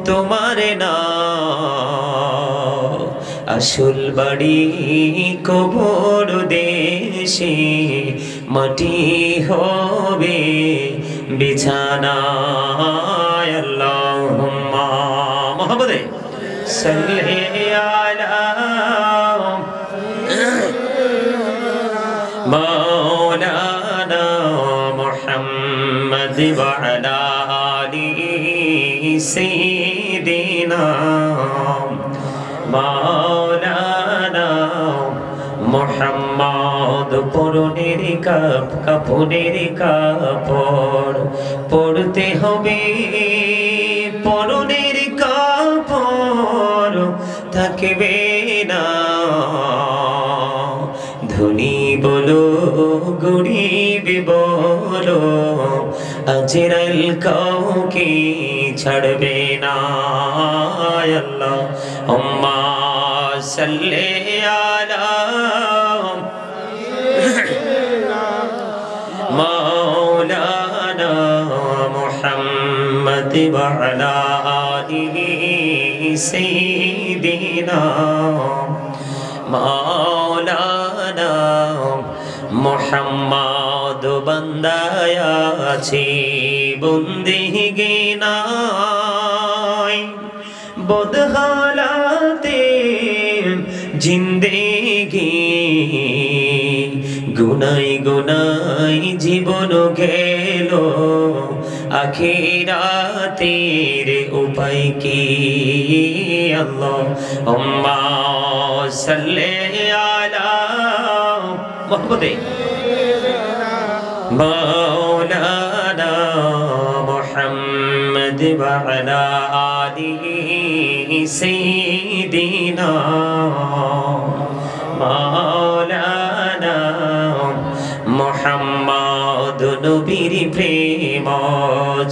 তোমার না আসল বাড়ি কবর দেশে মাটি হবে বিছানা আল্লাহুম্মা মুহাম্মাদে সাল্লি আলা মাওলানা মুহাম্মদ ওয়া আলা আলি সাইয়্যিদিনা মাওলানা মুহাম্মদ পরনের কাপড়ের কাপড় পড়তে হবে পরনের কাপড় থাকবে না ধনী বলো গরিব বলো আজরাইল কাউকে ছাড়বে না আল্লাহুম্মা সাল্লি আলা মাওলানা মুহাম্মদ ওয়া আলা আলিহি সাইয়্যিদিনা মাওলানা মুহাম্মদ বান্দায় আছে বন্দিগি নাই বদহালাতে জিন্দেগি গুনাই গুনাই জীবন গেল আখিরাতের উপায় কি আল্লাহুম্মা সাল্লি আলা মুহাম্মাদে মাওলানা মুহাম্মদ ওয়া আলা আলিহি সাইয়্যিদিনা মাওলানা মুহাম্মদ নবীর প্রেম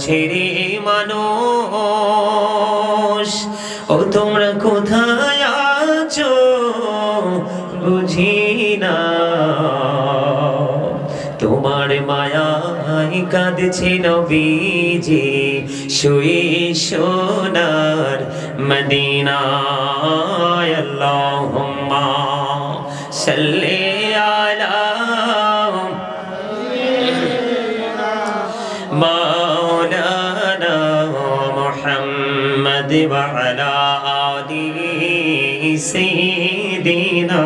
ছেড়ে মানুষ ও তোমরা কোথায় আছো বুঝি না তোমার মায়ায় কাঁদছে নবীজি শুয়ে সোনার মদিনায় আল্লাহুম্মা সাল্লি আলা মাওলানা মুহাম্মদ ওয়া আলা আলিহি সাইয়্যিদিনা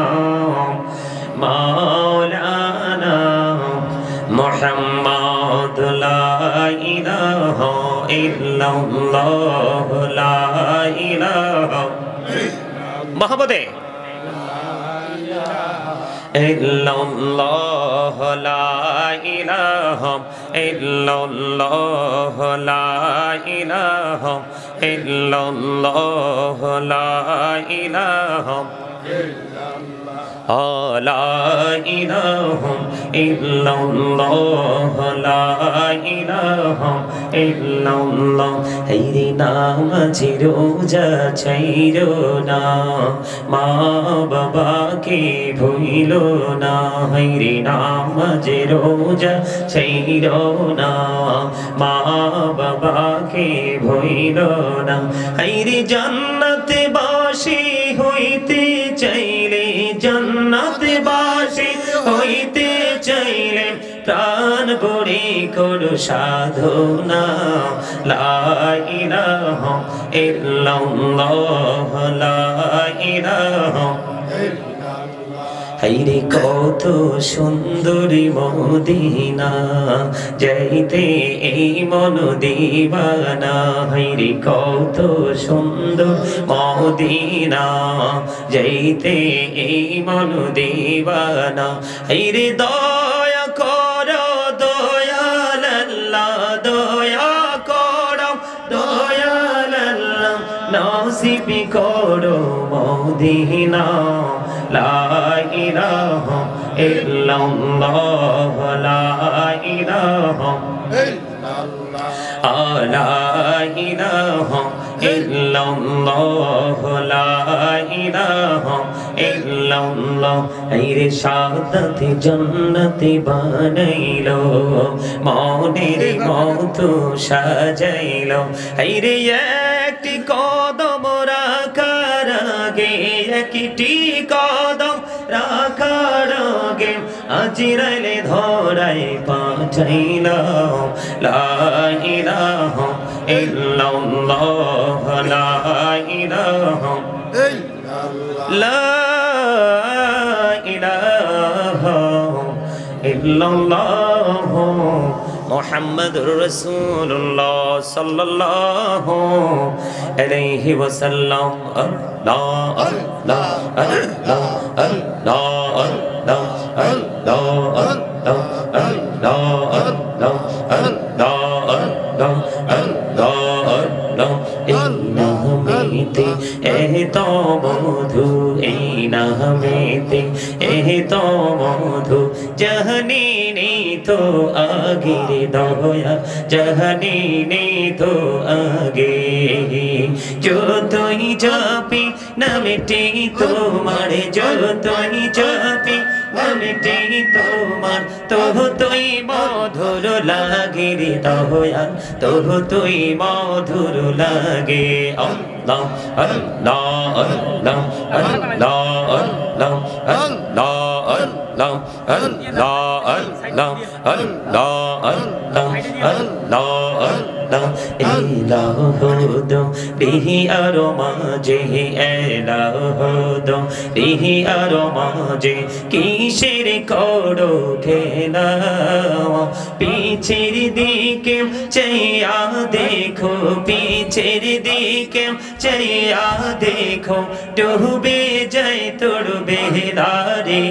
মাওলানা মুহাম্মদ লা ইলাহা ইল্লাল্লাহ লা ইলাহা মুহাম্মাদে ইল্লাল্লাহ লা ইলাহা ইল্লাল্লাহ লা ইলাহা ইল্লাল্লাহ লা ইলাহা লা ইলাহা ইল্লাল্লাহ লা ইলাহা ইল্লাল্লাহ হায়রে নামাজে রোজা ছাইরো না মা বাবাকে ভুইলো না হায়রে নামাজে রোজা ছাইরো না মা বাবাকে ভুইলো না হায়রে জান্নাতে বাসী হইতে চাইলে জান্নাতে বাসী হইতে চাইলে প্রাণ ভরে করো সাধনা লা ইলাহা ইল্লাল্লাহ লা ইলাহা হায়রে কত সুন্দরী মদিনা যাইতে এই মন দিবানা হায়রে কত সুন্দর মদিনা যাইতে এই মন দিবানা হায়রে দয়া করো দয়াল আল্লাহ দয়া করো দয়াল আল্লাহ নসিব করো মদিনা লা ইলাহা ইল্লাল্লাহ লা ইলাহা ইল্লাল্লাহ লা ইলাহা ইল্লাল্লাহ লা ইলাহা ইল্লাল্লাহ আইরে শাহাদাতে জান্নাতে বানাইলো মনের মতো সাজাইলো আইরে একটি কদম রাখার আগে একটি কদম রাখার আগে আজরাইলে ধরায় পাঠাইলো লা ইলাহা ইল্লাল্লাহ লা ইলাহা লা ইলাহা ইল্লাল্লাহ মুহাম্মাদুর রাসূলুল্লাহ সাল্লাল্লাহু আলাইহি ওয়াসাল্লাম আল্লাহ আল্লাহ আল্লাহ আল্লাহ আল্লাহ আল্লাহ আল্লাহ আল্লাহ আল্লাহ আল্লাহ আল্লাহ এই নামেতে এত মধু এই নামেতে এত মধু জানি নেই তো আগের দয়া জানি নেই তো আগে যতই যাবি নামেটি তোমার যতই যাবি নামেটি তোমার তুই মধুর লাগে রে দয়া তুই মধুর লাগে আল্লাহ আল্লাহ আল্লাহ আল্লাহ আল্লাহ আল্লাহ আল্লাহ আল্লাহ আল্লাহ আল্লাহ আল্লাহ আল্লাহ আল্লাহ ইলাহুদো বিহি আর মাঝে এলাহুদো বিহি আর মাঝে কিসের করো খেলা পিছের দিকে চাইয়া দেখো পিছের দিকে চাইয়া দেখো ডুবে যায় তোর বেহদারে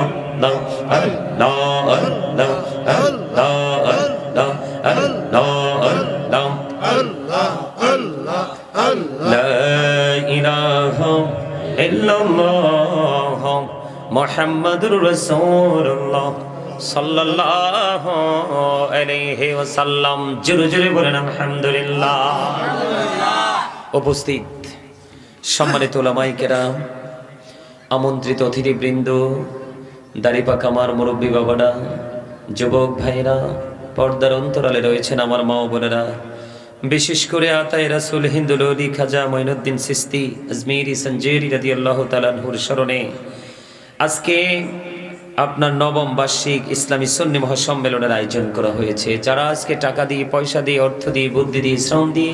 আল্লাহ আল্লাহ আল্লাহ আল্লাহ আল্লাহ আল্লাহ আল্লাহ আল্লাহ আল্লাহ আল্লাহ লা ইলাহা ইল্লাল্লাহ মুহাম্মাদুর রাসূলুল্লাহ সাল্লাল্লাহু আলাইহি ওয়াসাল্লাম জোরে জোরে বলেন আলহামদুলিল্লাহ। উপস্থিত সম্মানিত উলামায়ে কেরাম, আমন্ত্রিত অতিথিবৃন্দ, দাড়িপাকা আমার মুরব্বী বাবারা, যুবক ভাইরা, পর্দার অন্তরালে রয়েছেন আমার মা ও বোনেরা, বিশেষ করে আতায়ে রাসূল হিন্দুল ওলি খাজা মঈনুদ্দিন চিশতি আজমিরি সঞ্জেরি রাদিয়াল্লাহু তাআলা আনহুর স্মরণে আজকে আপনার নবম বার্ষিক ইসলামী সুন্নি মহাসম্মেলনের আয়োজন করা হয়েছে। যারা আজকে টাকা দিয়ে, পয়সা দিয়ে, অর্থ দিয়ে, বুদ্ধি দিয়ে, শ্রম দিয়ে,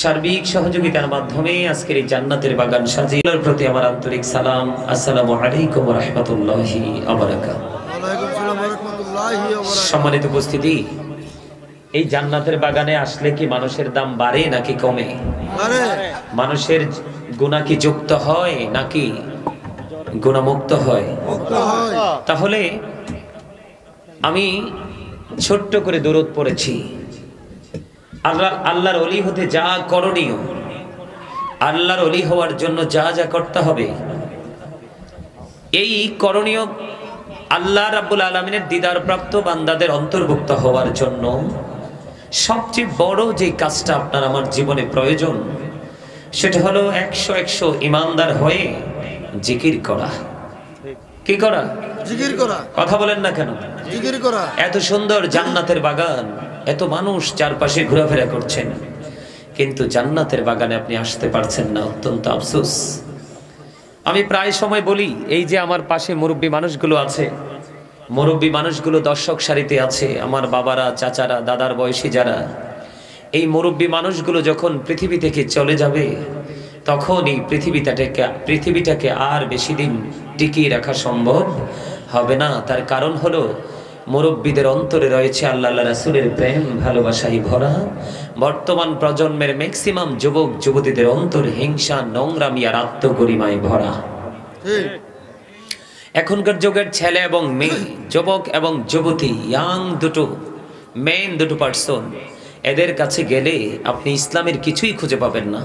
সার্বিক সহযোগিতার মাধ্যমে আজকের এই জান্নাতের বাগান সাজিয়ে প্রতি আমার আন্তরিক সালাম। আসসালামু আলাইকুম ওয়া রাহমাতুল্লাহি ওয়া বারাকাতুহু। সম্মানিত উপস্থিতি, এই জান্নাতের বাগানে আসলে কি মানুষের দাম বাড়ে নাকি কমে? মানুষের গুনাহ কি যুক্ত হয় নাকি গুনাহমুক্ত হয়? তাহলে আমি ছোট্ট করে দরুদ পড়েছি। আল্লাহর ওলি হতে যা করণীয়, আল্লাহর ওলি হওয়ার জন্য যা যা করতে হবে, এই করণীয় আল্লাহ রাব্বুল আলামিনের দিদার প্রাপ্ত বান্দাদের অন্তর্ভুক্ত হওয়ার জন্য সবচেয়ে বড় যে কাজটা আপনার আমার জীবনে প্রয়োজন, সেটা হলো 100 ইমানদার হয়ে জিকির করা। কি করা? জিকির করা। কথা বলেন না কেন? জিকির করা। এত সুন্দর জান্নাতের বাগান, এত মানুষ চারপাশে ঘোরাফেরা করছেন, কিন্তু জান্নাতের বাগানে আপনি আসতে পারছেন না, অত্যন্ত আফসোস। আমি প্রায় সময় বলি, এই যে আমার পাশে মুরব্বী মানুষগুলো আছে, মুরব্বী মানুষগুলো দর্শক সারিতে আছে, আমার বাবারা, চাচারা, দাদার বয়সী যারা, এই মুরব্বী মানুষগুলো যখন পৃথিবী থেকে চলে যাবে, তখন এই পৃথিবীটাকে আর বেশি দিন টিকিয়ে রাখা সম্ভব হবে না। তার কারণ হলো মুরব্বীদের অন্তরে রয়েছে আল্লাহ রাসূলের প্রেম ভালোবাসায় ভরা। বর্তমান প্রজন্মের ম্যাক্সিমাম যুবক যুবতীদের অন্তর হিংসা, নোংরামি আর আত্মগরিমায় ভরা। এখনকার যুগের ছেলে এবং মেয়ে, যুবক এবং যুবতী, ইয়াং দুটো, মেন দুটো পার্সন, এদের কাছে গেলে আপনি ইসলামের কিছুই খুঁজে পাবেন না।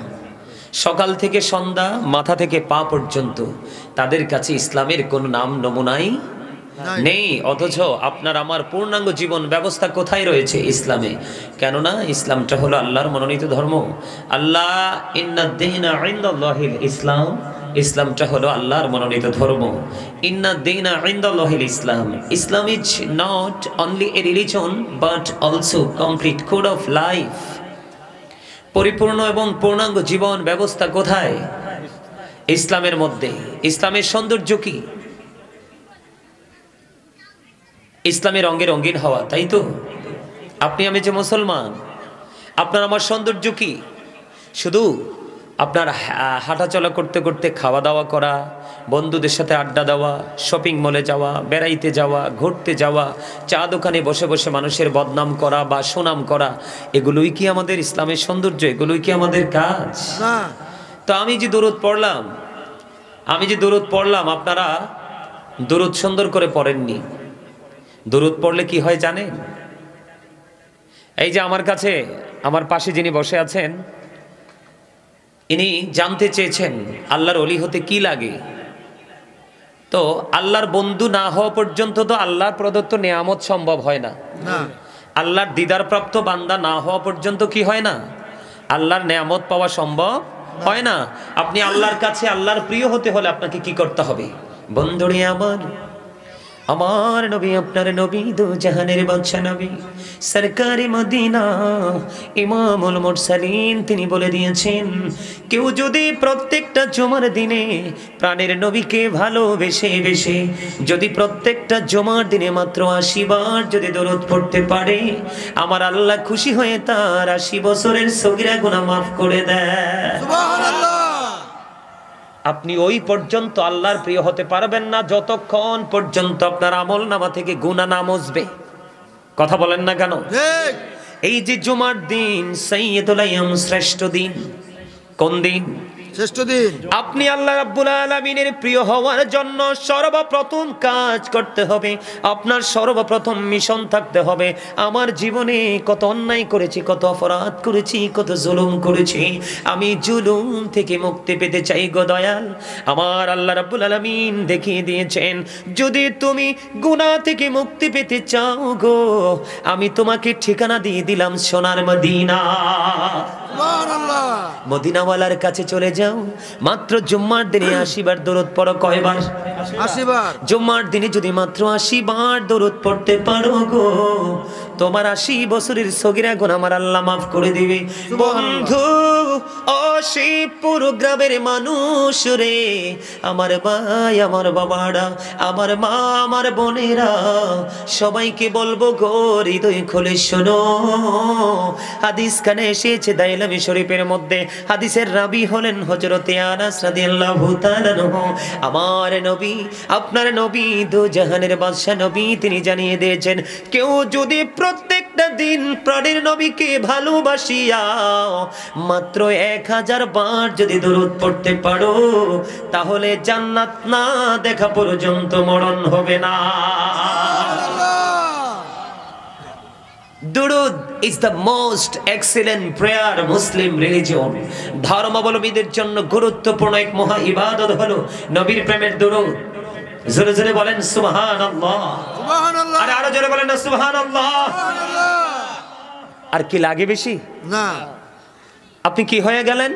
সকাল থেকে সন্ধ্যা, মাথা থেকে পা পর্যন্ত তাদের কাছে ইসলামের কোনো নাম নমুনাই নেই। অথচ আপনার আমার পূর্ণাঙ্গ জীবন ব্যবস্থা কোথায় রয়েছে? ইসলামে। কেননা ইসলামটা হলো আল্লাহর মনোনীত ধর্ম। আল্লাহ ইন্নাদ-দীনা ইনদাল্লাহিল ইসলাম, ইসলামটা হলো আল্লাহর মনোনীত ধর্ম। ইন্নাদ-দীনা ইনদাল্লাহিল ইসলাম, Islam is not only a religion but also complete code of life. পরিপূর্ণ এবং পূর্ণাঙ্গ জীবন ব্যবস্থা কোথায়? ইসলামের মধ্যে। ইসলামের সৌন্দর্য কি? ইসলামের রঙে রঙিন হওয়া, তাই তো? আপনি আমি যে মুসলমান, আপনার আমার সৌন্দর্য কি? শুধু আপনার হাঁটাচলা করতে করতে খাওয়া দাওয়া করা, বন্ধুদের সাথে আড্ডা দেওয়া, শপিং মলে যাওয়া, বেড়াইতে যাওয়া, ঘুরতে যাওয়া, চা দোকানে বসে বসে মানুষের বদনাম করা বা সুনাম করা, এগুলোই কি আমাদের ইসলামের সৌন্দর্য? এগুলোই কি আমাদের কাজ? তো আমি যে দরুদ পড়লাম, আপনারা দরুদ সুন্দর করে পড়েননি। দরুদ পড়লে কি হয় জানেন? এই যে আমার কাছে, আমার পাশে যিনি বসে আছেন, ইনি জানতে চেয়েছেন আল্লাহর ওলি হতে কি লাগে। তো আল্লাহর বন্ধু না হওয়া পর্যন্ত তো আল্লাহর প্রদত্ত নেয়ামত সম্ভব হয় না। আল্লাহর দিদার প্রাপ্ত বান্দা না হওয়া পর্যন্ত কি হয় না? আল্লাহর নেয়ামত পাওয়া সম্ভব হয় না। আপনি আল্লাহর কাছে আল্লাহর প্রিয় হতে হলে আপনাকে কি করতে হবে? বন্ধুরে আমার নবী, আপনার নবী, দু জাহানের বাদশা নবী, সরকারে মদিনা, ইমামুল মুরসালিন, তিনি বলে দিয়েছেন, কেউ যদি প্রত্যেকটা জুমার দিনে প্রাণের নবীকে ভালোবেসে বেশে যদি প্রত্যেকটা জুমার দিনে মাত্র 80 বার যদি দরুদ পড়তে পারে, আমার আল্লাহ খুশি হয়ে তার 80 বছরের সগীরা গুনাহ মাফ করে দেয়। সুবহানাল্লাহ। আপনি ওই পর্যন্ত আল্লাহর প্রিয় হতে পারবেন না যতক্ষণ পর্যন্ত আপনার আমল নামা থেকে গুনাহ না মুছবে। কথা বলেন না কেন? এই যে জুমার দিন সাইয়্যিদুল আইয়াম, শ্রেষ্ঠ দিন। কোন দিন? শ্রেষ্ঠ দিন। আপনি আল্লাহ রাব্বুল আলামিনের প্রিয় হওয়ার জন্য সর্বপ্রথম কাজ করতে হবে, আপনার সর্বপ্রথম মিশন থাকতে হবে, আমার জীবনে কত অন্যায় করেছি, কত অপরাধ করেছি, কত জুলুম করেছি, আমি জুলুম থেকে মুক্তি পেতে চাই গো দয়াল। আমার আল্লাহ রাব্বুল আলামিন দেখিয়ে দিয়েছেন, যদি তুমি গুনাহ থেকে মুক্তি পেতে চাও গো, আমি তোমাকে ঠিকানা দিয়ে দিলাম সোনার মদিনা। সুবহানাল্লাহ। মদিনাওয়ালার কাছে চলে যাও, মাত্র জুম্মার দিনে 80 বার দরুদ পড়ো। কয়বার? 80 বার। জুম্মার দিনে যদি মাত্র 80 বার দরুদ পড়তে পারো গো, তোমার 80 বছরের সগীরা গুনাহ আমার আল্লাহ মাফ করে দিবে। বন্ধু, ও শিবপুর গ্রামের মানুষ রে, আমার ভাই, আমার বাবারা, আমার মা, আমার বোনেরা, সবাইকে বলবো গো, হৃদয় খুলে শোনো। হাদিস কানে এসেছে দাইলামি শরীফের মধ্যে, হাদিসের রাবি হলেন হযরতে আনাস রাদিয়াল্লাহু তাআলা আনহু। আমার নবী, আপনার নবী, দু জাহানের বাদশা নবী, তিনি জানিয়ে দিয়েছেন, কেউ যদি প্রত্যেকটা দিন প্রাণের নবীকে ভালোবাসিয়া মাত্র 1000 বার যদি দরুদ পড়তে পারো, তাহলে জান্নাত না দেখা পর্যন্ত মরণ হবে না। দুরুদ is the most excellent prayer Muslim religion. ধর্মাবলম্বীদের জন্য গুরুত্বপূর্ণ এক মহা ইবাদত হলো নবীর প্রেমের দুরুদ। জোরে জোরে বলেন সুবহানাল্লাহ, সুবহানাল্লাহ। আরো জোরে বলেন না সুবহানাল্লাহ, সুবহানাল্লাহ। আর কি লাগে বেশি? না। আপনি কি হয়ে গেলেন?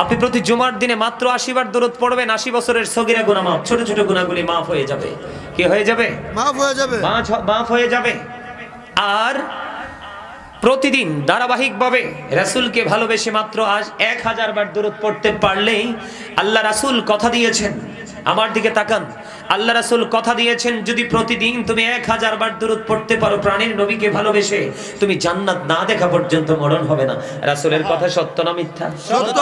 আপনি প্রতি জুমার দিনে মাত্র 80 বার দরুদ পড়বেন, 80 বছরের সগীরা গুনাহ মাফ, ছোট ছোট গুনাহগুলি মাফ হয়ে যাবে। কি হয়ে যাবে? মাফ হয়ে যাবে, মাফ হয়ে যাবে। আর প্রতিদিন ধারাবাহিকভাবে রাসূলকে ভালোবেসে মাত্র 1000 বার দরুদ পড়তে পারলেই আল্লাহ রাসূল কথা দিয়েছেন, আমার দিকে তাকান, আল্লাহ রাসূল কথা দিয়েছেন, যদি প্রতিদিন তুমি 1000 বার দরুদ পড়তে পারো প্রাণের নবীকে ভালোবেসে, তুমি জান্নাত না দেখা পর্যন্ত মরণ হবে না। রাসূলের কথা সত্য না মিথ্যা? সত্য।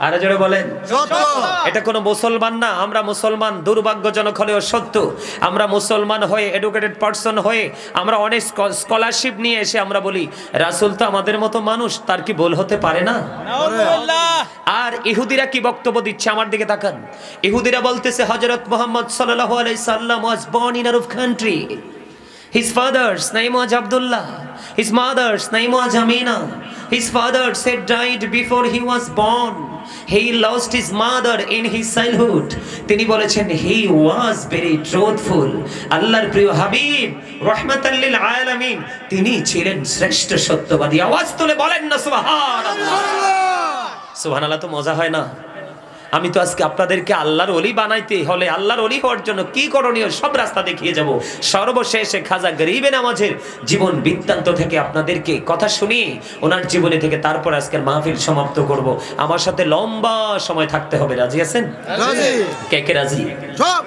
আর জোরে বলেন সত্য। এটা কোনো মুসলমান না, আমরা মুসলমান দুর্ভাগ্যজনক হলেও সত্য। আমরা মুসলমান হয়ে, এডুকেটেড পারসন হয়ে, আমরা অনেক স্কলারশিপ নিয়ে এসে আমরা বলি রাসূল তো আমাদের মতো মানুষ, তার কি ভুল হতে পারে না? আর ইহুদিরা কি বক্তব্য দিচ্ছে, আমার দিকে তাকান। ইহুদিরা বলতেছে হযরত মুহাম্মদ সাল্লাল্লাহু আলাইহি সাল্লাম was born in Arab country. His father's name was Abdullah. His mother's name was Amina. His father said died before he was born. he lost his mother in his childhood. তিনি বলেছেন he was very truthful. আল্লাহর প্রিয় হাবিব রাহমাতাল লিল আলামিন, তিনি ছিলেন শ্রেষ্ঠ সত্যবাদী। আওয়াজ তুলে বলেন না সুবহানাল্লাহ। সুবহানাল্লাহ তো মজা হয় না? আমি তো আজকে আপনাদেরকে আল্লাহর ওলি বানাইতে হলে আল্লাহর ওলি হওয়ার জন্য কি করণীয় সব রাস্তা দেখিয়ে যাব। সর্বশেষে খাজা গরিবে নামাজের জীবন বৃত্তান্ত থেকে আপনাদেরকে কথা শুনিয়ে ওনার জীবনী থেকে তারপর আজকের মাহফিল সমাপ্ত করব। আমার সাথে লম্বা সময় থাকতে হবে। রাজি আছেন? রাজি। কে কে রাজি? সব।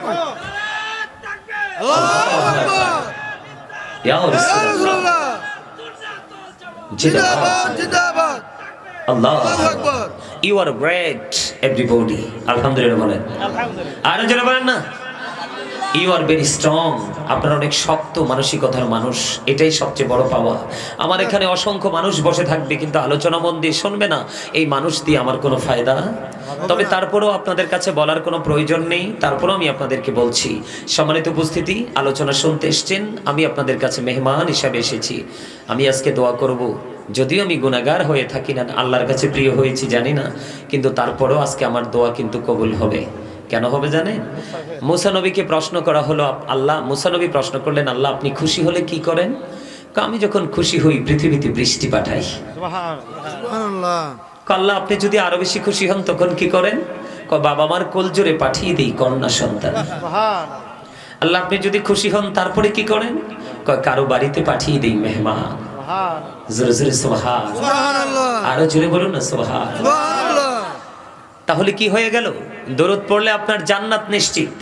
আল্লাহু আকবার। ইয়া রাসূলুল্লাহ। জিন্দাবাদ জিন্দাবাদ। আল্লাহু আকবার। You are great everybody. আলহামদুলিল্লাহ বলেন। আলহামদুলিল্লাহ। আর জোরে বলেন না। You are very strong. আপনারা অনেক শক্ত মানসিকতার মানুষ, এটাই সবচেয়ে বড় পাওয়া। আমার এখানে অসংখ্য মানুষ বসে থাকবে কিন্তু আলোচনা মন দিয়ে শুনবে না, এই মানুষ দিয়ে আমার কোনো ফায়দা। তবে তারপরেও আপনাদের কাছে বলার কোনো প্রয়োজন নেই, তারপরেও আমি আপনাদেরকে বলছি। সম্মানিত উপস্থিতি, আলোচনা শুনতে এসেছেন, আমি আপনাদের কাছে মেহমান হিসাবে এসেছি। আমি আজকে দোয়া করব, যদিও আমি গুনাহগার হয়ে থাকি না, আল্লাহর কাছে প্রিয় হয়েছি জানি না, কিন্তু তারপরেও আজকে আমার দোয়া কিন্তু কবুল হবে। কেন হবে জানেন? মুসা নবীকে প্রশ্ন করা হলো, আল্লাহ মুসা নবী প্রশ্ন করলেন, আল্লাহ আপনি খুশি হলে কি করেন? আমি যখন খুশি হই পৃথিবীতে বৃষ্টি পাঠাই। সুবহানাল্লাহ। আল্লাহ আপনি যদি আরো বেশি খুশি হন তখন কি করেন? বাবা মার কোল জোরে পাঠিয়ে দেই কন্যা সন্তান। আল্লাহ আপনি যদি খুশি হন তারপরে কি করেন? কারো বাড়িতে পাঠিয়ে দেই মেহমান। জোরে জোরে সুবহানাল্লাহ। আরো জোরে বলুন না সুবহানাল্লাহ। তাহলে কি হয়ে গেল? দরুদ পড়লে আপনার জান্নাত নিশ্চিত,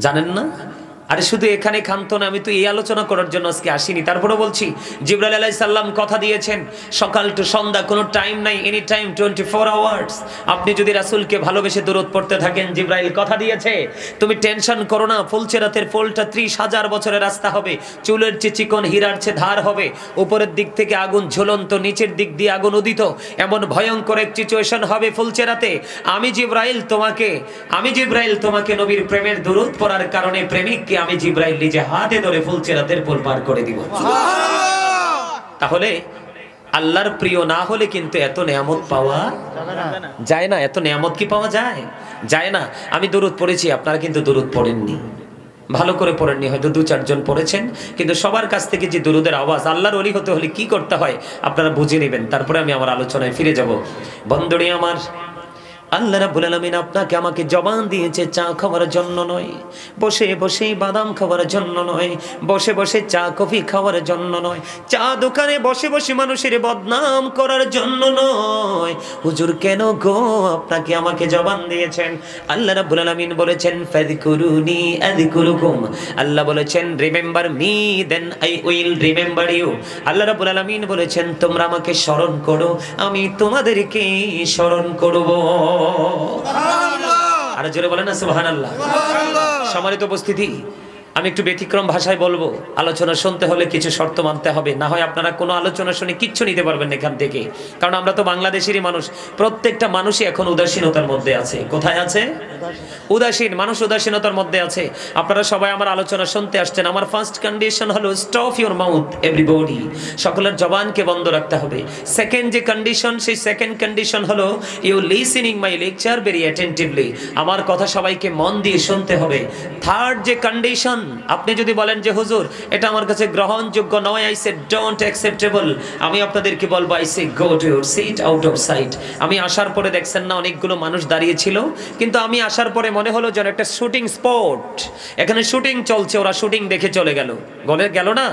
জানেন না? আরে শুধু এখানে ক্ষান্ত না, আমি তো এই আলোচনা করার জন্য আজকে আসিনি। তারপরে বলছি, জিবরাইল আলাইহিস সালাম কথা দিয়েছেন সকাল টু সন্ধ্যা, কোনো টাইম নাই, এনি টাইম 24 আওয়ার্স। আপনি যদি রাসূলকে ভালোবেসে দরুদ পড়তে থাকেন, জিবরাইল কথা দিয়েছে তুমি টেনশন করো না, ফুলচেরাতের ফুলটা 30,000 বছরের রাস্তা হবে, চুলের চেয়ে চিকন হীরার চেয়ে ধার হবে, উপরের দিক থেকে আগুন ঝুলন্ত, নিচের দিক দিয়ে আগুন উদিত, এমন ভয়ঙ্কর এক সিচুয়েশন হবে ফুলচেরাতে। আমি জিবরাইল তোমাকে নবীর প্রেমের দরুদ পড়ার কারণে প্রেমিককে আমি জিবরাইল নিজে হাতে ধরে ফুলচেরাতের পুল পার করে দিব। তাহলে আল্লাহর প্রিয় না হলে কিন্তু এত নিয়ামত পাওয়া যায় না। এত নিয়ামত কি পাওয়া যায়? যায় না। আমি দরুদ পড়েছি, আপনারা কিন্তু দরুদ পড়েননি, ভালো করে পড়েননি, হয়তো 2-4 জন পড়েছেন, কিন্তু সবার কাছ থেকে যে দরুদের আওয়াজ, আল্লাহর ওলি হতে হলে কি করতে হয় আপনারা বুঝে নেবেন। তারপরে আমি আমার আলোচনায় ফিরে যাব। বন্ধুরে আমার, আল্লাহ রাব্বুল আলামিন আপনাকে আমাকে জবান দিয়েছে চা খাওয়ার জন্য নয়, বসে বসে বাদাম খাওয়ার জন্য নয়, বসে বসে চা কফি খাওয়ার জন্য নয়, চা দোকানে বসে বসে মানুষের বদনাম করার জন্য নয়। হুজুর কেন গো আপনাকে আমাকে জবান দিয়েছেন? আল্লাহ রাব্বুল আলামিন বলেছেন ফাযকুরুনি আযকুরুকুম। আল্লাহ বলেছেন remember me then I will remember you. আল্লাহ রাব্বুল আলামিন বলেছেন তোমরা আমাকে স্মরণ করো, আমি তোমাদেরকে স্মরণ করব। আর জোরে বলেন না সুবহানাল্লাহ। সম্মানিত উপস্থিতি, আমি একটু ব্যতিক্রম ভাষায় বলবো। আলোচনা শুনতে হলে কিছু শর্ত মানতে হবে, না হয় আপনারা কোনো আলোচনা শুনে কিচ্ছু নিতে পারবেন না এখান থেকে। কারণ আমরা তো বাংলাদেশেরই মানুষ, প্রত্যেকটা মানুষই এখন উদাসীনতার মধ্যে আছে। কোথায় আছে? উদাসীন মানুষ উদাসীনতার মধ্যে আছে। আপনারা সবাই আমার আলোচনা শুনতে আসছেন, আমার ফার্স্ট কন্ডিশন হলো স্টপ ইউর মাউথ এভরিবডি, সকলের জবানকে বন্ধ রাখতে হবে। সেকেন্ড যে কন্ডিশন, সেই সেকেন্ড কন্ডিশন হলো you listening my lecture very attentively, আমার কথা সবাইকে মন দিয়ে শুনতে হবে। থার্ড যে কন্ডিশন, আপনি যদি বলেন যে হুজুর এটা আমার কাছে গ্রহণযোগ্য নয়, আই সে ডোন্ট অ্যাকসেপ্টেবল, আমি আপনাদেরকে বলবো I say go to your seat out of sight. আমি আসার পরে দেখছেন না অনেকগুলো মানুষ দাঁড়িয়ে ছিল, কিন্তু আমি আসার পরে মনে হলো যেন একটা শুটিং স্পট, এখানে শুটিং চলছে, ওরা শুটিং দেখে চলে গেল না।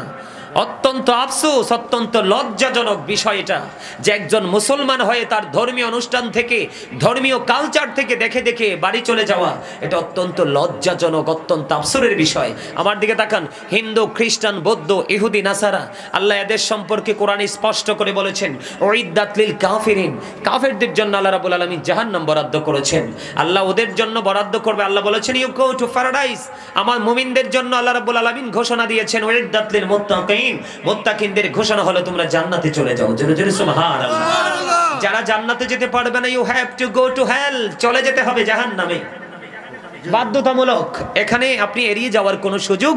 অত্যন্ত আফসোস, অত্যন্ত লজ্জাজনক বিষয় এটা যে একজন মুসলমান হয়ে তার ধর্মীয় অনুষ্ঠান থেকে, ধর্মীয় কালচার থেকে দেখে দেখে বাড়ি চলে যাওয়া, এটা অত্যন্ত লজ্জাজনক, অত্যন্ত আফসোসের বিষয়। আমার দিকে তাকান, হিন্দু, খ্রিস্টান, বৌদ্ধ, ইহুদি, নাসারা, আল্লাহ এদের সম্পর্কে কোরআনে স্পষ্ট করে বলেছেন উইদ্দাত লিল কাফিরিন, কাফেরদের জন্য আল্লাহ রাব্বুল আলামিন জাহান্নাম বরাদ্দ করেছেন। আল্লাহ ওদের জন্য বরাদ্দ করবে, আল্লাহ বলেছেন ইউ গো টু প্যারাডাইস। আমার মুমিনদের জন্য আল্লাহ রাব্বুল আলামিন ঘোষণা দিয়েছেন উইদ্দাত লিল মুত্তাকিন, মুত্তাকিনদের ঘোষণা হলো তোমরা জান্নাতে চলে যাও। জোরে জোরে সুবহানাল্লাহ। যারা জান্নাতে যেতে পারবে না, you have to go to hell, চলে যেতে হবে জাহান্নামে। বাধ্যতামূলক, এখানে আপনি এড়িয়ে যাওয়ার কোনো সুযোগ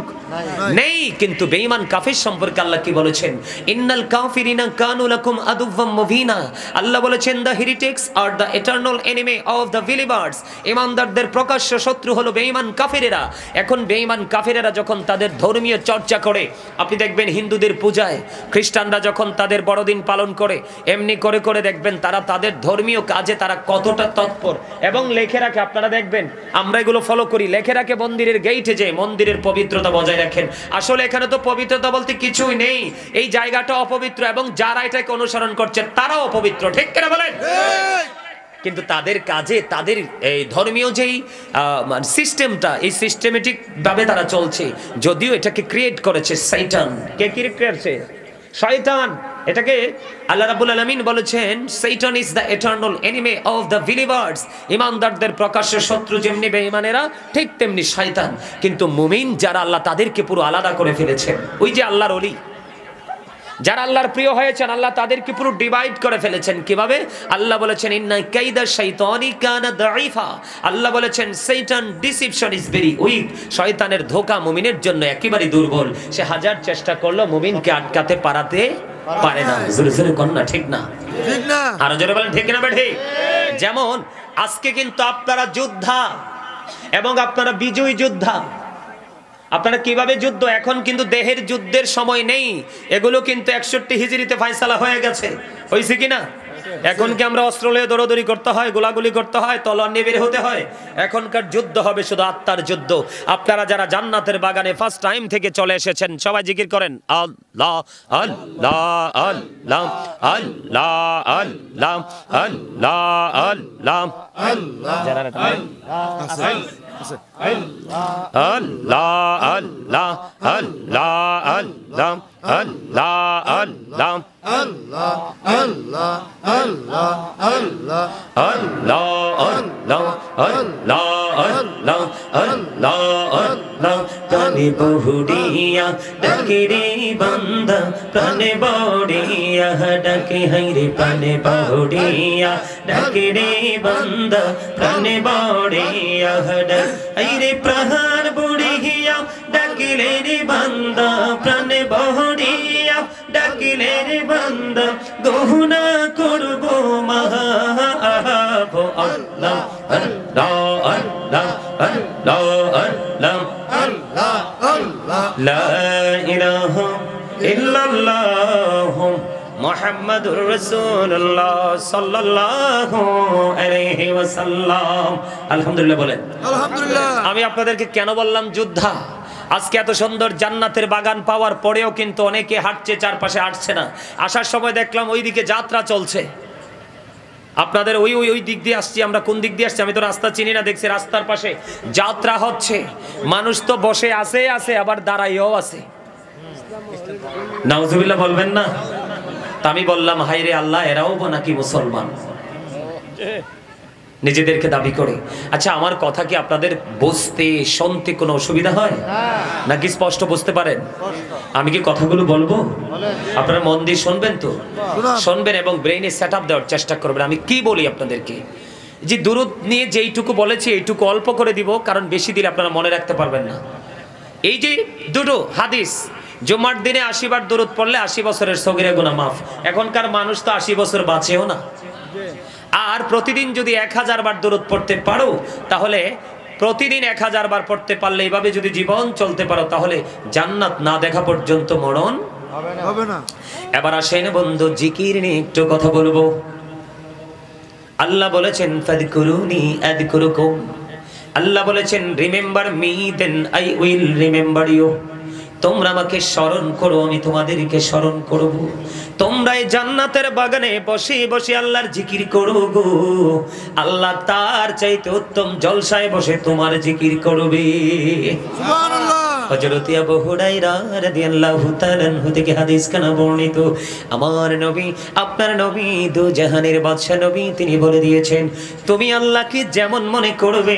নেই। কিন্তু বেঈমান কাফির সম্পর্কে আল্লাহ কি বলেছেন? ইন্নাল কাফিরিনা কানু লাকুম আদুওয়াম মুবিনা। আল্লাহ বলেছেন the heretics are the eternal enemy of the believers. ঈমানদারদের প্রকাশ্য শত্রু হলো বেঈমান কাফিরেরা। এখন বেঈমান কাফিরেরা যখন তাদের ধর্মীয় চর্চা করে, আপনি দেখবেন হিন্দুদের পূজায়, খ্রিস্টানরা যখন তাদের বড়দিন পালন করে, এমনি করে করে দেখবেন তারা তাদের ধর্মীয় কাজে তারা কতটা তৎপর এবং লেখে রাখে। আপনারা দেখবেন আমরা এগুলো ফলো করি, লেখে রাখে মন্দিরের গেইটে যে মন্দিরের পবিত্রতা বজায় রাখেন। আসলে এখানে তো পবিত্রতা বলতে কিছুই নেই, এই জায়গাটা অপবিত্র এবং যারা এটাকে অনুসরণ করছে তারাও অপবিত্র, ঠিক কিনা বলেন? কিন্তু তাদের কাজে, তাদের এই ধর্মীয় যেই সিস্টেমটা, এই সিস্টেমেটিক ভাবে তারা চলছে, যদিও এটাকে ক্রিয়েট করেছে শয়তান। কে ক্রিয়েট করেছে? শয়তান। এটাকে আল্লাহ রাব্বুল আলামিন বলেছেন শয়তান is the eternal enemy of the believers. ঈমানদারদের প্রকাশ্য শত্রু যেমনি বেঈমানেরা, ঠিক তেমনি শয়তান। কিন্তু মুমিন যারা, আল্লাহ তাদেরকে পুরো আলাদা করে ফেলেছেন। ওই যে আল্লাহর ওলি, যারা আল্লাহর প্রিয় হয়েছেন, আল্লাহ তাদেরকে পুরো ডিভাইড করে ফেলেছেন। কিভাবে? আল্লাহ বলেছেন ইন্না কাইদা শাইতানি কানা দাঈফা। আল্লাহ বলেছেন শয়তান ডিসিপশন ইজ ভেরি উইক। শয়তানের ধোঁকা মুমিনের জন্য একেবারে দুর্বল। সে হাজার চেষ্টা করলো মুমিনকে আটকাতে পারে না। জোরে জোরে কোন না, ঠিক না? ঠিক না। আরো জোরে বলেন ঠিক না বেঠি? যেমন আজকে কিন্তু আপনারা যোদ্ধা এবং আপনারা বিজয়ী যোদ্ধা। আপনারা কিভাবে যুদ্ধ? এখন কিন্তু দেহের যুদ্ধের সময় নেই, এগুলো কিন্তু 61 হিজরিতে ফয়সালা হয়ে গেছে। হয়েছে কিনা? এখন কি আমরা অস্ত্র নিয়ে দৌড়াদৌড়ি করতে হয়, গোলাগুলি করতে হয়, তলোয়ার নিয়ে বের হতে হয়? এখনকার যুদ্ধ হবে শুধু আত্মার যুদ্ধ। আপনারা যারা জান্নাতের বাগানে ফার্স্ট টাইম থেকে চলে এসেছেন, সবাই জিকির করেন আল্লাহ আল্লাহ আল্লাহ আল্লাহ আল্লাহ আল্লাহ আল্লাহ আল্লাহ। যারা আল্লাহ আল্লাহ আল্লাহ আল্লাহ আল্লাহ আল্লাহ আল্লাহ আল্লাহ আল্লাহ আল্লাহ আল্লাহ আল্লাহ আল্লাহ আল্লাহ আল্লাহ। প্রাণে বহুড়িয়া ডাকে রে বান্দা, প্রাণে বড়িয়া ডাকে হাইরে, প্রাণে বহুড়িয়া ডাকে রে বান্দা, প্রাণে বড়িয়া হাইরে, প্রাণ বুড়িয়া ডাকিলে রে বান্দা, প্রাণে বড়িয়া ডাকিলে রে বান্দা, গহনা করব মাহাব। আল্লাহ আল্লাহ আল্লাহ আল্লাহ আল্লাহ আল্লাহ আল্লাহ লা ইলাহা ইল্লাল্লাহ মুহাম্মাদুর রাসূলুল্লাহ সাল্লাল্লাহু আলাইহি ওয়াসাল্লাম। আলহামদুলিল্লাহ বলেন আলহামদুলিল্লাহ। আমি আপনাদেরকে কেন বললাম যোদ্ধা? আজকে এত সুন্দর জান্নাতের বাগান পাওয়ার পরেও কিন্তু অনেকে হাঁটছে, চারপাশে হাঁটছে না। আসার সময় দেখলাম ওইদিকে যাত্রা চলছে। আপনাদের ওই ওই ওই দিক দিয়ে আসছি আমরা। কোন দিক দিয়ে আসছি আমি তো রাস্তা চিনি না। দেখছি রাস্তার পাশে যাত্রা হচ্ছে, মানুষ তো বসে আছে আবার দাঁড়াইও আছে। নাউজুবিল্লাহ বলবেন না? তা আমি বললাম হায়রে আল্লাহ, এরাও নাকি মুসলমান নিজেদেরকে দাবি করে। আচ্ছা, আমার কথা কি আপনাদের বুঝতে শুনতে কোনো অসুবিধা হয় নাকি স্পষ্ট বুঝতে পারেন? আমি কি কথাগুলো বলবো, আপনারা মন দিয়ে শুনবেন তো? শুনবেন এবং ব্রেইনে সেট আপ দেওয়ার চেষ্টা করবেন। আমি কি বলি আপনাদেরকে, যে দুরূদ নিয়ে যেইটুকু বলেছি এইটুকু অল্প করে দিব, কারণ বেশি দিলে আপনারা মনে রাখতে পারবেন না। এই যে দুটো হাদিস, জুমার দিনে 80 বার দুরূদ পড়লে 80 বছরের সগীরা গুনাহ মাফ। এখনকার মানুষ তো 80 বছর বাঁচেও না। আর প্রতিদিন যদি 1000 বার দুরূদ পড়তে পারো, তাহলে প্রতিদিন 1000 বার পড়তে পারলে, এইভাবে যদি জীবন চলতে পারো, তাহলে জান্নাত না দেখা পর্যন্ত মরণ হবে না। এবার আসেন বন্ধু, জিকির নিয়ে একটু কথা বলবো। আল্লাহ বলেছেন ফাযকুরুনি আযকুরুকুম। আল্লাহ বলেছেন remember me then I will remember you. তোমরা আমাকে স্মরণ করো, আমি তোমাদেরকে স্মরণ করব। তোমরা এই জান্নাতের বাগানে বসে বসে আল্লাহর জিকির করো গো, আল্লাহ তার চাইতে উত্তম জলসায় বসে তোমার জিকির করবে। সুবহানাল্লাহ। হযরত আবু হুরায়রা রাদিয়াল্লাহু তাআলা আনহু থেকে হাদিস কানা বর্ণিত, আমার নবী, আপনার নবী, দু জাহানের বাদশা নবী, তিনি বলে দিয়েছেন তুমি আল্লাহকে যেমন মনে করবে,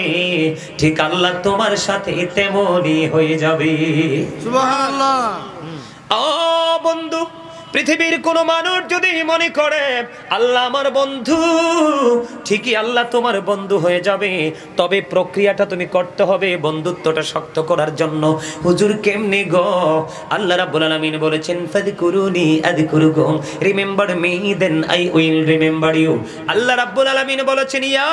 ঠিক আল্লাহ তোমার সাথে তেমনই হয়ে যাবে। সুবহানাল্লাহ। ও বন্ধু, পৃথিবীর কোন মানুষ যদি মনে করে আল্লাহ আমার বন্ধু, ঠিকই আল্লাহ তোমার বন্ধু হয়ে যাবে, তবে প্রক্রিয়াটা তুমি করতে হবে বন্ধুত্বটা শক্ত করার জন্য। হুজুর কেমনে গো? আল্লাহ রাব্বুল আলামিন বলেছেন ফাযকুরুনি আযকুরুকুম, remember me then I will remember you. আল্লাহ রাব্বুল আলামিন বলেছেন ইয়া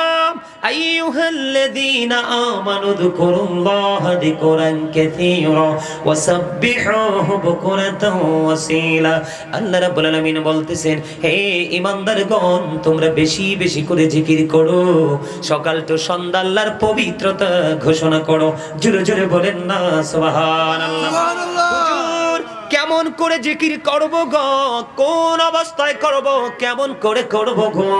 আইয়ুহাল্লাযীনা আমানু যকুরুল্লাহা যিকরান কাসীরা ওয়াসাব্বিহুহু বুকরাতাও ওয়াসীলা। আল্লাহ রাব্বুল আলামিন বলতেছেন হে ঈমানদারগণ, তোমরা বেশি বেশি করে জিকির করো, সকাল তো সন্ধ্যা আল্লাহর পবিত্রতা ঘোষণা করো। জোরে জোরে বলেন না সুবহানাল্লাহ। হুজুর কেমন করে জিকির করব গো? কোন অবস্থায় করব? কেমন করে করব গো?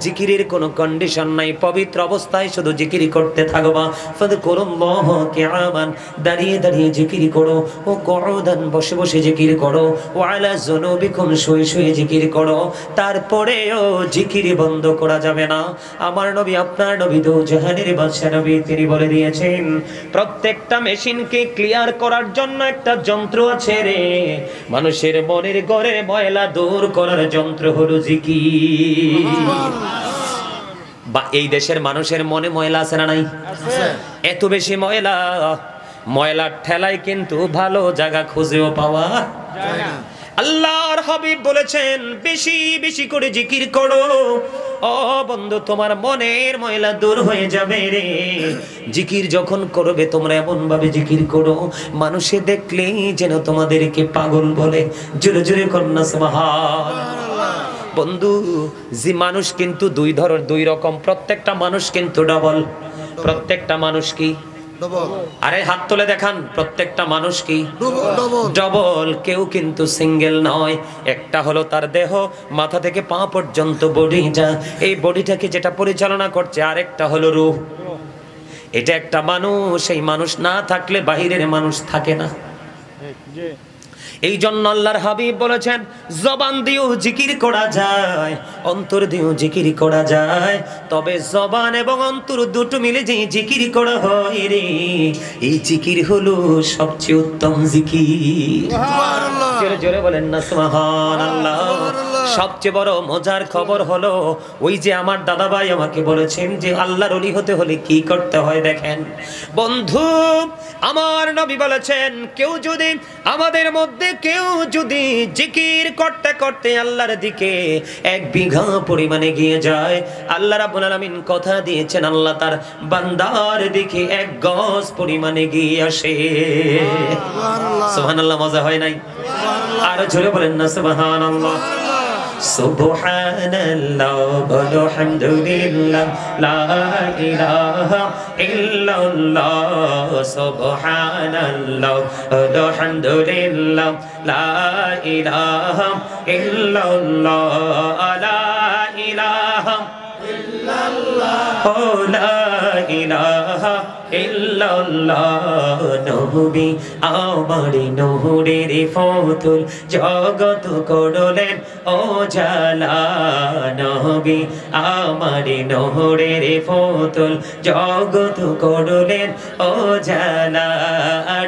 জিকিরের কোনো কন্ডিশন নাই, পবিত্র অবস্থায় শুধু জিকির করতে থাকবা। ফাযকুরুল্লাহ কিয়ামান, দাঁড়িয়ে দাঁড়িয়ে জিকির করো, ও কুউদান, বসে বসে জিকির করো, ওয়া আলা যুনুবিকুম, শুয়ে শুয়ে জিকির করো। তারপরেও জিকির বন্ধ করা যাবে না। আমার নবী, আপনার নবী তো জাহানের বাদশা নবী, তিনি বলে দিয়েছেন প্রত্যেকটা মেশিনকে ক্লিয়ার করার জন্য একটা যন্ত্র আছে রে। মানুষের মনের ঘরে ময়লা দূর করার যন্ত্র হলো জিকির। বা এই দেশের মানুষের মনে ময়লা আছে না নাই? এত বেশি ময়লা, ময়লার ঠেলায় কিন্তু ভালো জায়গা খুঁজেও পাওয়া যায় না। আল্লাহর হাবিব বলেছেন বেশি বেশি করে জিকির করো। ও বন্ধু, তোমার মনের ময়লা দূর হয়ে যাবে রে। জিকির যখন করবে তোমরা এমন ভাবে জিকির করো, মানুষে দেখলেই যেন তোমাদেরকে পাগল বলে। জোরে জোরে কন্যা সুবহানাল্লাহ। বন্ধু, যে মানুষ কিন্তু দুই রকম, প্রত্যেকটা মানুষ কিন্তু ডবল। প্রত্যেকটা মানুষ কি? আরে হাত তুলে দেখান, প্রত্যেকটা মানুষ কি? ডবল। কেউ কিন্তু সিঙ্গেল নয়। একটা হলো তার দেহ, মাথা থেকে পা পর্যন্ত বডিটা, এই বডিটাকে যেটা পরিচালনা করছে, আরেকটা হলো রূহ। এটা একটা মানুষ, এই মানুষ না থাকলে বাহিরের মানুষ থাকে না। এই জন্য আল্লাহর হাবিব বলেছেন জবান দিয়েও জিকির করা যায়, অন্তর দিয়েও জিকির করা যায়, তবে জবান এবং অন্তর দুটো মিলে যে জিকির করা হয় রে, এই জিকির হলো সবচেয়ে উত্তম জিকির। সুবহানাল্লাহ। জোরে জোরে বলেন না সুবহানাল্লাহ। সবচেয়ে বড় মজার খবর হলো, ওই যে আমার দাদা ভাই আমাকে বলেছেন যে আল্লাহর ওলি হতে হলে কি করতে হয়। দেখেন বন্ধু, আমার নবী বলেছেন কেউ যদি আমাদের মধ্যে কেউ যদি জিকির করতে করতে আল্লাহর দিকে 1 বিঘা পরিমাণে গিয়ে যায়, আল্লাহ রাব্বুল আলামিন কথা দিয়েছেন আল্লাহ তার বান্দার দিকে 1 গজ পরিমাণে গিয়ে আসে। সুবহানাল্লাহ। মজা হয় নাই? আর জোরে বলেন না সুবহানাল্লাহ। সুবহানাল্লাহ বলো হামদুলিল্লাহ, লা ইলাহা ইল্লাল্লাহ। সুবহানাল্লাহ বলো হামদুলিল্লাহ, লা ইলাহা ইল্লাল্লাহ, লা ইলাহা ইল্লাল্লাহ, লা ইলাহা ইল্লাল্লাহ। নবী আমার নূরের ফতুল, জগত করলেন ও জালা। নবী আমার নূরের ফতুল, জগত করলেন ও জালা।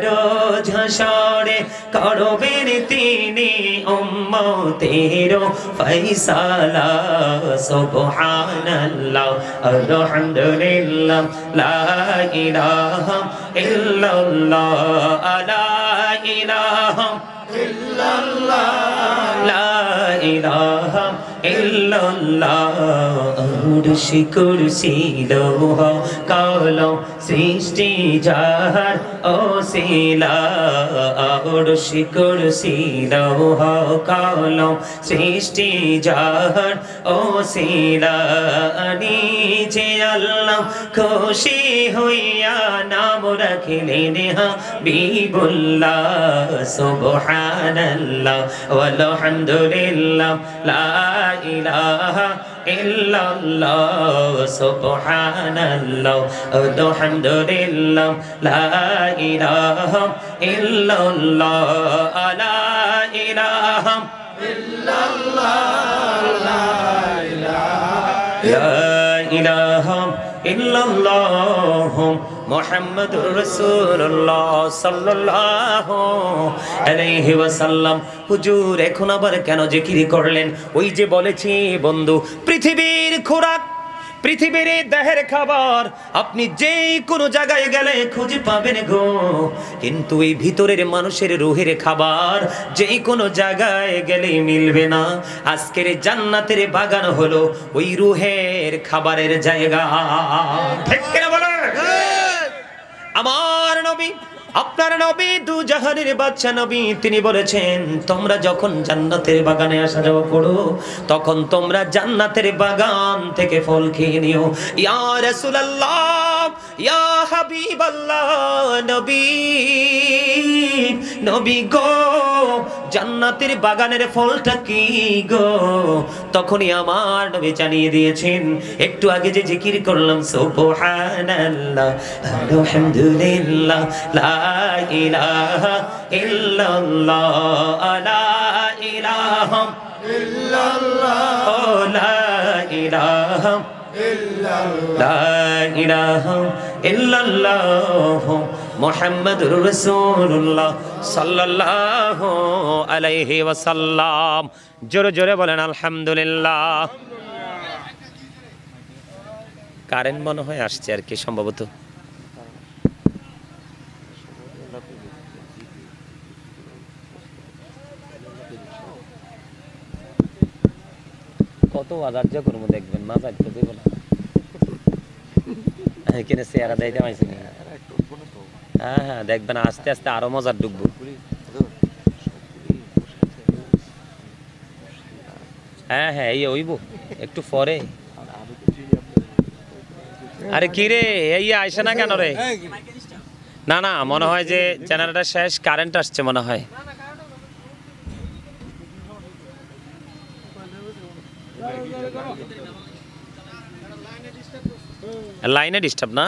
রোজ হাসরে করবেন তিনি উম্মতের ফয়সালা। সুবহানাল্লাহ আলহামদুলিল্লাহ, লা ইলাহা ইল্লাল্লাহ, লা ইলাহা ইল্লাল্লাহ, লা ইলাহা ইল্লাল্লাহ। আরশি কুরসি লৌহ কলম সৃষ্টি যাহার ওসিলা। আরশি কুরসি লৌহ কলম সৃষ্টি যাহার ওসিলা। নিজে আল্লাহ খুশি হইয়া নাম রাখিলেন হাবিবুল্লাহ। সুবহানাল্লাহ ওয়ালহামদুলিল্লাহ, লা ইলাহা ইল্লাল্লাহ। সুবহানাল্লাহ ওয়ালহামদুলিল্লাহ, লা ইলাহা ইল্লাল্লাহ, লা ইলাহা ইল্লাল্লাহ, লা ইলাহা ইলাহা ইল্লাল্লাহ মুহাম্মাদুর রাসূলুল্লাহ সাল্লাল্লাহু আলাইহি ওয়াসাল্লাম। হুজুর এখন আবার কেন জিকির করলেন? ওই যে বলেছি বন্ধু, পৃথিবীর খোরাক, পৃথিবীর দেহের খাবার আপনি যেই কোনো জায়গায় গেলে খুঁজে পাবেন গো, কিন্তু এই ভিতরের মানুষের রুহের খাবার যেই কোনো জায়গায় গেলে মিলবে না। আজকের জান্নাতের বাগান হলো ওই রুহের খাবারের জায়গা। ঠিক কিনা বলেন? আমার নবী, আপনার নবী, দু জাহানের বাদশা নবী, তিনি বলেছেন তোমরা যখন জান্নাতের বাগানে আসা যাওয়া করো তখন তোমরা জান্নাতের বাগান থেকে ফল খেয়ে নিও। ইয়া রাসূলুল্লাহ, ইয়া হাবিবাল্লাহ, নবী, নবী গো, জান্নাতের বাগানের ফলটা কি গো? তখনই আমার নবী জানিয়ে দিয়েছেন, একটু আগে যে জিকির করলাম, সুবহানাল্লাহ আলহামদুলিল্লাহ লা ইলাহা ইল্লাল্লাহ লা ইলাহা ইল্লাল্লাহ লা ইলাহা ইল্লাল্লাহ লা ইলাহা ইল্লাল্লাহ মুহাম্মাদুর রাসূলুল্লাহ সাল্লাল্লাহু আলাইহি ওয়াসাল্লাম। জোরে জোরে বলেন আলহামদুলিল্লাহ। কারেন্ট মনে হয় আসছে আর কি, সম্ভবত। কত আদার্য করবো দেখবেন, মাথা একটু দেব না এখানে চেয়ারা দেয় দেওয়াইছি না। হ্যাঁ হ্যাঁ, দেখবেন আস্তে আস্তে আরো মজার ডুববো। হ্যাঁ হ্যাঁ, এই ওইব একটু পরে। আরে কি রে, এই আইসে না কেন রে? না না, মনে হয় যে চ্যানেলটা শেষ, কারেন্ট আসছে মনে হয়। লাইনে ডিস্টার্ব না?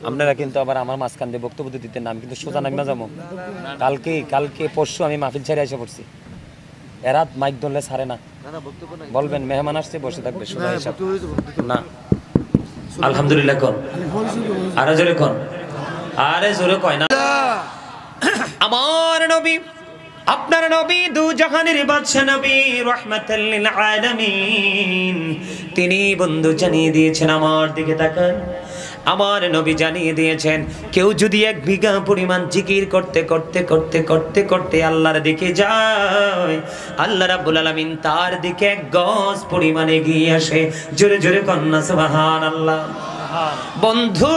আপনারা কিন্তু আবার আমার মাঝখান দিয়ে বক্তব্য দিতে নাম কিন্তু সোজা নামা যাবো। কালকে পরশু আমি মাহফিল ছেড়ে এসে পড়ছি। এরা মাইক ধরলে ছাড়ে না, বলবেন মেহমান আসছে, বসে থাকবে সোজা হিসাব না। আলহামদুলিল্লাহ কোন, আরে জোরে কোন, আরে জোরে কয় না। আমার নবী, আপনার নবী, দু জাহানের বাদশা নবী, রাহমাতাল লিল আলামিন, তিনি বন্ধু জানিয়ে দিয়েছেন, আমার দিকে তাকান, আমার নবী জানিয়ে দিয়েছেন, কেউ যদি 1 বিঘা পরিমাণ জিকির করতে করতে করতে করতে করতে আল্লাহর দিকে যায়, আল্লাহ রাব্বুল আলামিন তার দিকে 1 গজ পরিমাণ এগিয়ে আসে। জোরে জোরে কন্যা সুবহানাল্লাহ। বন্ধু,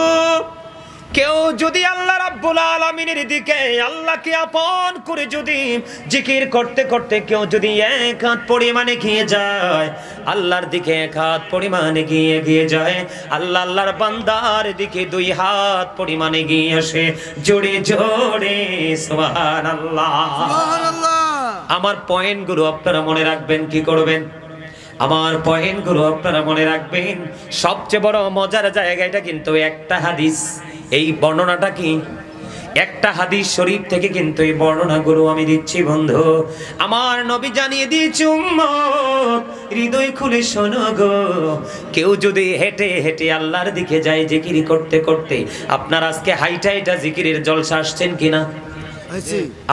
কেউ যদি আল্লাহ রাব্বুল আলামিনের দিকে, আল্লাহকে আপন করে যদি জিকির করতে করতে কেউ যদি 1 হাত পরিমাণে এগিয়ে যায়, আল্লাহর দিকে 1 হাত পরিমাণে এগিয়ে যায়, আল্লাহ আল্লাহর বান্দার দিকে 2 হাত পরিমাণে এগিয়ে আসে। জোরে জোরে সুবহানাল্লাহ। আমার পয়েন্টগুলো আপনারা মনে রাখবেন, কি করবেন? আমার পয়েন্টগুলো আপনারা মনে রাখবেন। সবচেয়ে বড় মজার জায়গা এটা কিন্তু একটা হাদিস, এই বর্ণনাটা কি একটা হাদিস শরীফ থেকে কিন্তু এই বর্ণনাগুলো আমি দিচ্ছি বন্ধু। আমার নবী জানিয়ে দিয়েছে, উম্মত হৃদয় খুলে শোনো গো, কেউ যদি হেঁটে হেঁটে আল্লাহর দিকে যায় জিকির করতে করতে, আপনার আজকে হাইটা জিকিরের জলসা আসছেন কিনা?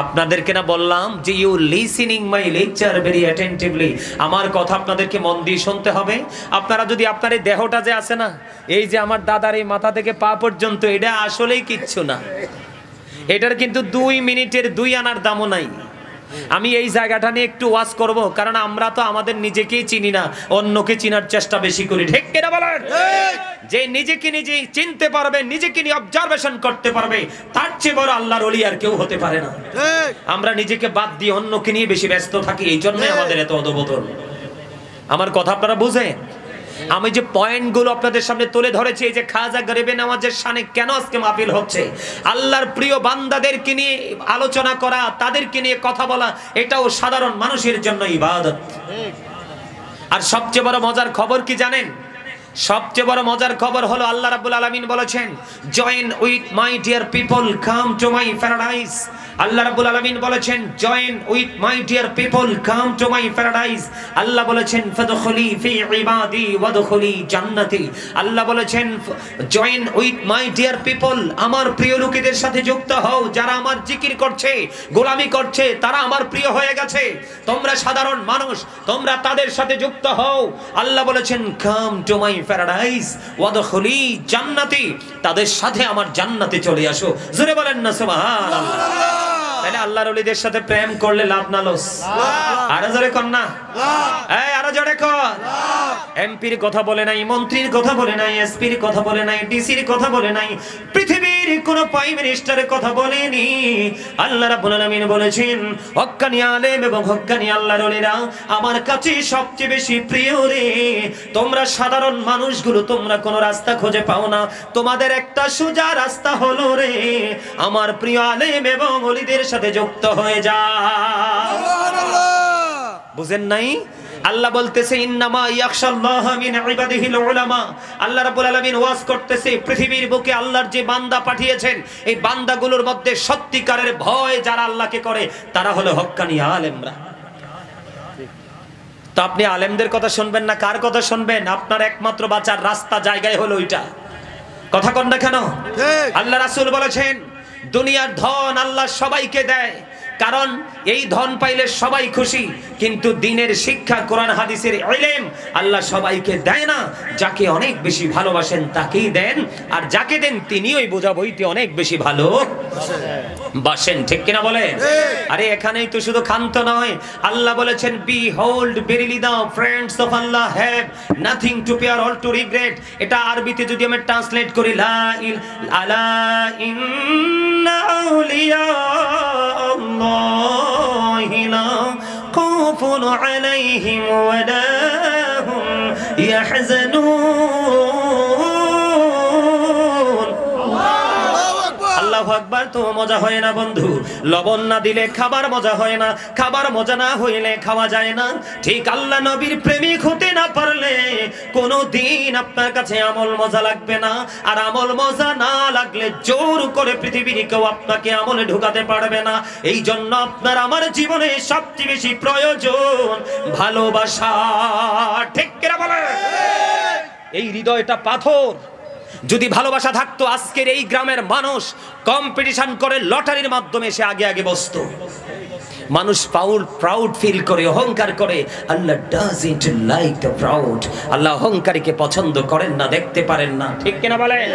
আপনাদেরকে না বললাম যে you listening my lecture very attentively, আমার কথা আপনাদেরকে মন দিয়ে শুনতে হবে। আপনারা যদি আপনার এই দেহটা যে আছে না, এই যে আমার দাদার এই মাথা থেকে পা পর্যন্ত, এটা আসলেই কিচ্ছু না, এটার কিন্তু 2 মিনিটের 2 আনার দামও নাই। আমি এই জায়গাটা নিয়ে একটু ওয়াজ করব, কারণ আমরা তো আমাদের নিজেকেই চিনি না, অন্যকে চিনার চেষ্টা বেশি করি। ঠিক কিনা বলেন? যে নিজেকে নিজে চিনতে পারবে, নিজেকে নিয়ে অবজারভেশন করতে পারবে, তার চেয়ে বড় আল্লাহর ওলি আর কেউ হতে পারে না। আমরা নিজেকে বাদ দিয়ে অন্যকে নিয়ে বেশি ব্যস্ত থাকি, এই জন্যই আমাদের এত অধঃপতন। আমার কথা আপনারা বুঝেন? আমি যে পয়েন্টগুলো আপনাদের সামনে তুলে ধরেছি, এই যে খাজা গরিবে নামাজের শানে কেন আজকে মাহফিল হচ্ছে, আল্লাহর প্রিয় বান্দাদেরকে নিয়ে আলোচনা করা, তাদেরকে নিয়ে কথা বলা, এটাও সাধারণ মানুষের জন্য ইবাদত। আর সবচেয়ে বড় মজার খবর কি জানেন? সবচেয়ে বড় মজার খবর হলো আল্লাহ রাব্বুল আলামিন বলেছেন, join with my dear people, come to my paradise. আল্লাহ রাব্বুল আলামিন বলেছেন, join with my dear people, come to my paradise. আল্লাহ বলেছেন, ফাদখুলি ফি ইবাদি ওয়াদখুলি জান্নাতি। আল্লাহ বলেছেন, join with my dear people, আমার প্রিয় লোকেদের সাথে যুক্ত হও, যারা আমার জিকির করছে, গোলামি করছে, তারা আমার প্রিয় হয়ে গেছে। তোমরা সাধারণ মানুষ, তোমরা তাদের সাথে যুক্ত হও। আল্লাহ বলেছেন, কাম টু মাই প্যারাডাইস ওয়াদখুলি জান্নাতি, তাদের সাথে আমার জান্নাতে চলে আসো। জোরে বলেন না সুবহানাল্লাহ। তাহলে আল্লাহর ওলিদের সাথে প্রেম করলে লাভ না লস? আরো জোরে কর না, এই আরো জোরে কর। এমপির কথা বলে নাই, মন্ত্রীর কথা বলে নাই, এসপির কথা বলে নাই, ডিসির কথা বলে নাই, পৃথিবীর কোন প্রাইম মিনিস্টারের কথা বলেনি। আল্লাহ রাব্বুল আলামিন বলেছেন, হক্কানি আলেম এবং হক্কানি আল্লাহর ওলিরা আমার কাছে সবচেয়ে বেশি প্রিয় রে। তোমরা সাধারণ মানুষগুলো তোমরা কোন রাস্তা খুঁজে পাও না, তোমাদের একটা সোজা রাস্তা হলো রে আমার প্রিয় আলেম এবং ওলিদের সাথে যুক্ত হয়ে যাও। বুঝেন নাই? আল্লাহ বলতেছে, ইন্নামা ইয়াখশাল্লাহা মিন ইবাদিহিল উলামা। আল্লাহ রাব্বুল আলামিন ওয়াজ করতেছে, পৃথিবীর বুকে আল্লাহর যে বান্দা পাঠিয়েছেন, এই বান্দাগুলোর মধ্যে সত্যিকারের ভয় যারা আল্লাহকে করে, তারা হলো হক্কানি আলেমরা। তো আপনি আলেমদের কথা শুনবেন না, কার কথা শুনবেন? আপনার একমাত্র বাঁচার রাস্তা, জায়গায় হলো ওইটা। কথা কন না কেন? আল্লাহ রাসূল বলেছেন, দুনিয়ার ধন আল্লাহ সবাইকে দেয়, কারণ এই ধন পাইলে সবাই খুশি, কিন্তু দ্বীনের শিক্ষা, কোরআন হাদিসের ইলম আল্লাহ সবাইকে দেয় না। যাকে অনেক বেশি ভালোবাসেন তাকেই দেন, আর যাকে দেন তিনি ওই বোঝা বইতে অনেক বেশি ভালোবাসেন। ঠিক কিনা বলেন? আরে এখানেই তো শুধু ক্ষান্ত নয়, আল্লাহ বলেছেন, behold verily the friends of Allah have nothing to fear or to regret। এটা আরবিতে যদি আমি ট্রান্সলেট করি, লা ইলাহা ইন্না আউলিয়া আল্লাহি লা খাউফুন আলাইহিম ওয়া লা হুম ইয়াহজানুন। আল্লাহু আকবার। তো মজা হয় না বন্ধু, লবণ না দিলে খাবার মজা হয় না, খাবার মজা না হইলে খাওয়া যায় না। ঠিক আল্লাহ নবীর প্রেমিক হতে না পারলে কোনোদিন আপনার কাছে আমল মজা লাগবে না, আর আমল মজা না লাগলে জোর করে পৃথিবীর কেউ আপনাকে আমলে ঢুকাতে পারবে না। এই জন্য আপনার আমার জীবনে সবচেয়ে বেশি প্রয়োজন ভালোবাসা। ঠিক কিনা বলে? এই হৃদয়টা পাথর, যদি ভালোবাসা থাকতো আজকের এই গ্রামের মানুষ কম্পিটিশন করে লটারির মাধ্যমে সে আগে আগে বসতো। মানুষ প্রাউড ফিল করে, অহংকার করে। আল্লাহ ডাজন্ট লাইক দ্য প্রাউড। আল্লাহ অহংকারীকে পছন্দ করেন না, দেখতে পারেন না। ঠিক কিনা বলেন?